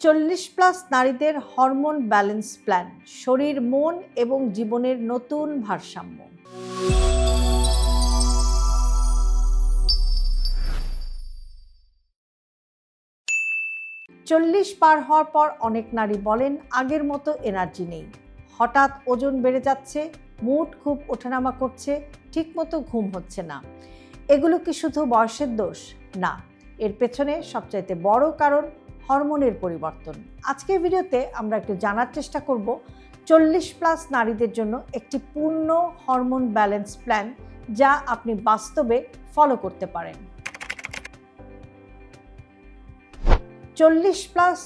40+ নারীদের hormone balance plan, শরীর, মন এবং জীবনের নতুন ভারসাম্য। 40 পার হওয়ার পর অনেক নারী বলেন আগের মতো এনার্জি নেই, হঠাৎ ওজন বেড়ে যাচ্ছে, মুড খুব ওঠানামা করছে, ঠিকমতো ঘুম হচ্ছে না। এগুলো কি শুধু বয়সের দোষ? না, এর পেছনে সবচাইতে বড় কারণ হরমোনের পরিবর্তন। আজকের ভিডিওতে আমরা একটু জানার চেষ্টা করব 40+ নারীদের জন্য একটি পূর্ণ হরমোন ব্যালেন্স প্ল্যান যা আপনি বাস্তবে ফলো করতে পারেন। 40+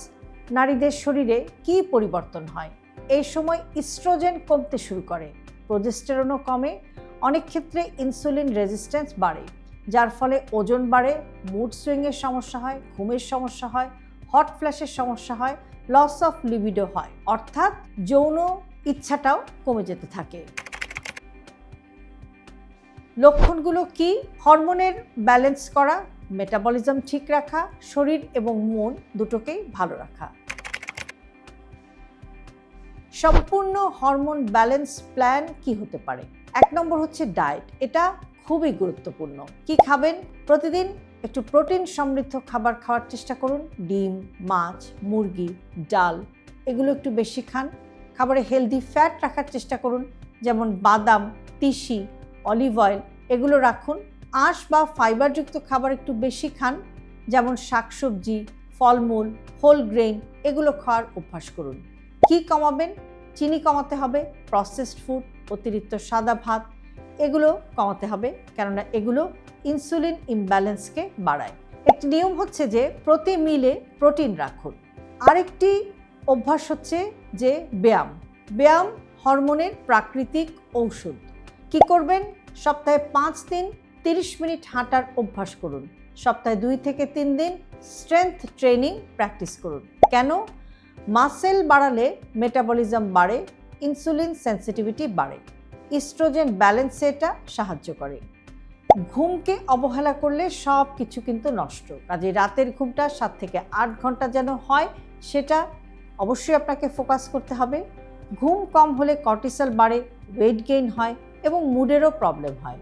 নারীদের শরীরে কি পরিবর্তন হয়? এই সময় ইস্ট্রোজেন কমতে শুরু করে, প্রোজেস্টেরনও কমে, অনেক ক্ষেত্রে ইনসুলিন রেজিস্ট্যান্স বাড়ে, যার ফলে ওজন বাড়ে, মুড সুইংয়ের সমস্যা হয়, ঘুমের সমস্যা হয়, হট ফ্ল্যাশের সমস্যা হয়, লস অফ লিবিডো হয়, অর্থাৎ যৌন ইচ্ছাটাও কমে যেতে থাকে। লক্ষণগুলো কি? হরমোনের ব্যালেন্স করা, মেটাবলিজম ঠিক রাখা, শরীর এবং মন দুটোকেই ভালো রাখা। সম্পূর্ণ হরমোন ব্যালেন্স প্ল্যান কি হতে পারে? 1 নম্বর হচ্ছে ডায়েট। এটা খুবই গুরুত্বপূর্ণ। কি খাবেন? প্রতিদিন একটু প্রোটিন সমৃদ্ধ খাবার খাওয়ার চেষ্টা করুন। ডিম, মাছ, মুরগি, ডাল এগুলো একটু বেশি খান। খাবারে হেলদি ফ্যাট রাখার চেষ্টা করুন, যেমন বাদাম, তিসি, অলিভ অয়েল এগুলো রাখুন। আঁশ বা ফাইবারযুক্ত খাবার একটু বেশি খান, যেমন শাকসবজি, ফলমূল, হোল গ্রেইন এগুলো খাওয়ার অভ্যাস করুন। কি কমাবেন? চিনি কমাতে হবে, প্রসেসড ফুড, অতিরিক্ত সাদা ভাত এগুলো কমাতে হবে, কেননা এগুলো ইনসুলিন ইমব্যালেন্সকে বাড়ায়। একটি নিয়ম হচ্ছে যে প্রতি মিলে প্রোটিন রাখুন। আরেকটি অভ্যাস হচ্ছে যে ব্যায়াম হরমোনের প্রাকৃতিক ঔষধ। কি করবেন? সপ্তাহে 5 দিন 30 মিনিট হাঁটার অভ্যাস করুন। সপ্তাহে 2 থেকে 3 দিন স্ট্রেংথ ট্রেনিং প্র্যাকটিস করুন। কেন? মাসেল বাড়ালে মেটাবলিজম বাড়ে, ইনসুলিন সেন্সিটিভিটি বাড়ে, ইস্ট্রোজেন ব্যালেন্সে এটা সাহায্য করে। ঘুমকে অবহেলা করলে সব কিছু কিন্তু নষ্ট। কাজে রাতের ঘুমটা 7 থেকে 8 ঘন্টা যেন হয়, সেটা অবশ্যই আপনাকে ফোকাস করতে হবে। ঘুম কম হলে কর্টিসল বাড়ে, ওয়েট গেইন হয় এবং মুডেরও প্রবলেম হয়।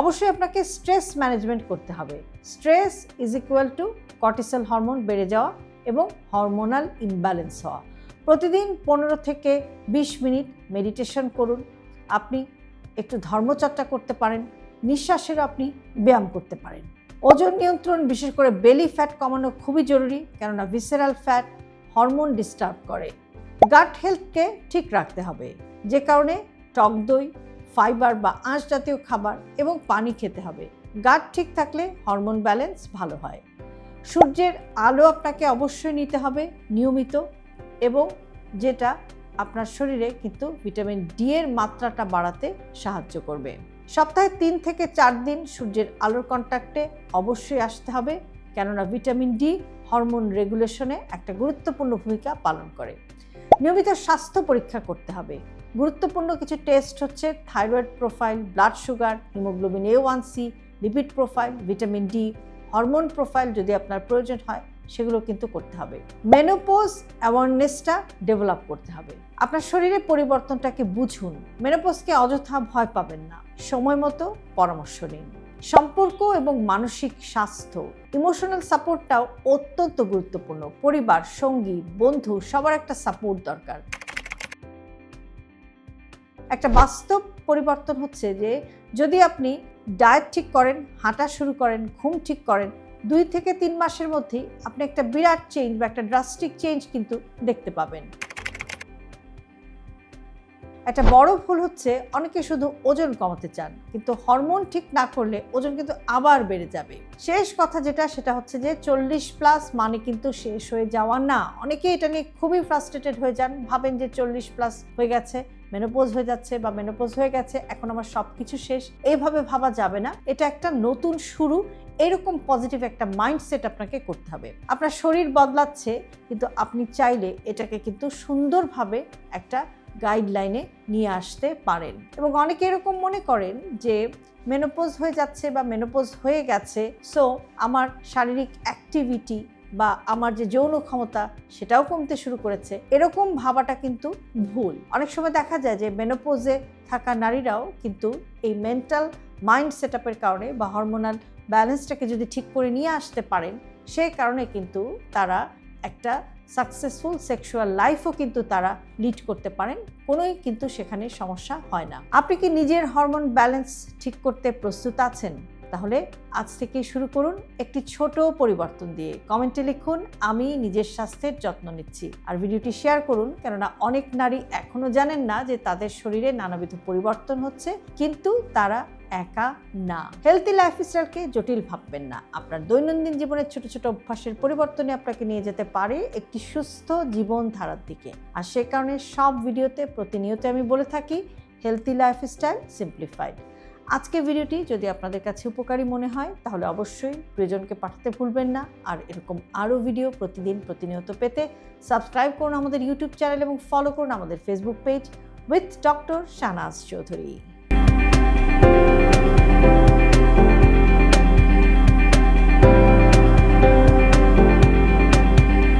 অবশ্যই আপনাকে স্ট্রেস ম্যানেজমেন্ট করতে হবে। Stress is equal to cortisol hormone বেড়ে যাওয়া এবং হরমোনাল ইমব্যালেন্স হওয়া। প্রতিদিন 15 থেকে 20 মিনিট মেডিটেশন করুন। আপনি একটু ধর্মচর্চা করতে পারেন, নিঃশ্বাসেরও আপনি ব্যায়াম করতে পারেন। ওজন নিয়ন্ত্রণ, বিশেষ করে বেলি ফ্যাট কমানো খুবই জরুরি, কেননা ভিসেরাল ফ্যাট হরমোন ডিস্টার্ব করে। গাট হেলথকে ঠিক রাখতে হবে, যে কারণে টক দই, ফাইবার বা আঁশ জাতীয় খাবার এবং পানি খেতে হবে। গাট ঠিক থাকলে হরমোন ব্যালেন্স ভালো হয়। সূর্যের আলো আপনাকে অবশ্যই নিতে হবে নিয়মিত, এবং যেটা আপনার শরীরে কিন্তু ভিটামিন ডি এর মাত্রাটা বাড়াতে সাহায্য করবে। সপ্তাহে 3 থেকে 4 দিন সূর্যের আলোর কন্ট্যাক্টে অবশ্যই আসতে হবে, কেননা ভিটামিন ডি হরমোন রেগুলেশনে একটা গুরুত্বপূর্ণ ভূমিকা পালন করে। নিয়মিত স্বাস্থ্য পরীক্ষা করতে হবে। গুরুত্বপূর্ণ কিছু টেস্ট হচ্ছে thyroid profile, blood sugar, haemoglobin A1C, lipid profile, vitamin D, hormone profile যদি আপনার প্রয়োজন হয় সেগুলো কিন্তু করতে হবে। মেনোপজ অ্যাওয়ারনেসটা ডেভেলপ করতে হবে। আপনার শরীরের পরিবর্তনটাকে বুঝুন। মেনোপজকে অযথা ভয় পাবেন না, সময় মতো পরামর্শ নিন। সম্পর্ক এবং মানসিক স্বাস্থ্য, ইমোশনাল সাপোর্টটাও অত্যন্ত গুরুত্বপূর্ণ। পরিবার, সঙ্গী, বন্ধু সবার একটা সাপোর্ট দরকার। একটা বাস্তব পরিবর্তন হচ্ছে যে যদি আপনি ডায়েট ঠিক করেন, হাঁটা শুরু করেন, ঘুম ঠিক করেন, 2 থেকে 3 মাসের মধ্যেই আপনি একটা বিরাট চেঞ্জ বা একটা ড্রাস্টিক চেঞ্জ কিন্তু দেখতে পাবেন। একটা বড় ভুল হচ্ছে অনেকে শুধু ওজন কমাতে চান, কিন্তু হরমোন ঠিক না করলে ওজন কিন্তু আবার বেড়ে যাবে। শেষ কথা যেটা, সেটা হচ্ছে যে 40+ মানে কিন্তু শেষ হয়ে যাওয়া না। অনেকে এটা নিয়ে খুবই ফ্রাস্ট্রেটেড হয়ে যান, ভাবেন যে 40+ হয়ে গেছে, মেনোপজ হয়ে যাচ্ছে বা মেনোপজ হয়ে গেছে, এখন আমার সব কিছু শেষ। এইভাবে ভাবা যাবে না। এটা একটা নতুন শুরু, এরকম পজিটিভ একটা মাইন্ডসেট আপনাকে করতে হবে। আপনার শরীর বদলাচ্ছে, কিন্তু আপনি চাইলে এটাকে কিন্তু সুন্দরভাবে একটা গাইডলাইনে নিয়ে আসতে পারেন। এবং অনেকে এরকম মনে করেন যে মেনোপজ হয়ে যাচ্ছে বা মেনোপজ হয়ে গেছে, সো আমার শারীরিক অ্যাক্টিভিটি বা আমার যে যৌন ক্ষমতা সেটাও কমতে শুরু করেছে, এরকম ভাবাটা কিন্তু ভুল। অনেক সময় দেখা যায় যে মেনোপজে থাকা নারীরাও কিন্তু এই মেন্টাল মাইন্ড সেটআপের কারণে বা হরমোনাল ব্যালেন্সটাকে যদি ঠিক করে নিয়ে আসতে পারেন, সেই কারণে কিন্তু তারা একটা সাকসেসফুল সেক্সুয়াল লাইফও কিন্তু তারা লিড করতে পারেন, কোনোই কিন্তু সেখানে সমস্যা হয় না। আপনি কি নিজের হরমোন ব্যালেন্স ঠিক করতে প্রস্তুত আছেন? তাহলে আজ থেকেই শুরু করুন একটি ছোট পরিবর্তন দিয়ে। কমেন্টে লিখুন, আমি নিজের স্বাস্থ্যের যত্ন নিচ্ছি। আর ভিডিওটি শেয়ার করুন, কেননা অনেক নারী এখনো জানেন না যে তাদের শরীরে নানাবিধ পরিবর্তন হচ্ছে, কিন্তু তারা একা না। হেলথি লাইফস্টাইলকে জটিল ভাববেন না। আপনার দৈনন্দিন জীবনের ছোট ছোট অভ্যাসের পরিবর্তনে আপনাকে নিয়ে যেতে পারে একটি সুস্থ জীবনধারার দিকে। আর সে কারণে সব ভিডিওতে প্রতিনিয়ত আমি বলে থাকি, হেলথি লাইফস্টাইল সিম্পলিফাইড। আজকের ভিডিওটি যদি আপনাদের কাছে উপকারী মনে হয় তাহলে অবশ্যই প্রিয়জনকে পাঠাতে ভুলবেন না। আর এরকম আরও ভিডিও প্রতিনিয়ত পেতে সাবস্ক্রাইব করুন আমাদের ইউটিউব চ্যানেল এবং ফলো করুন আমাদের Facebook page with doctor Shahnaz Chowdhury.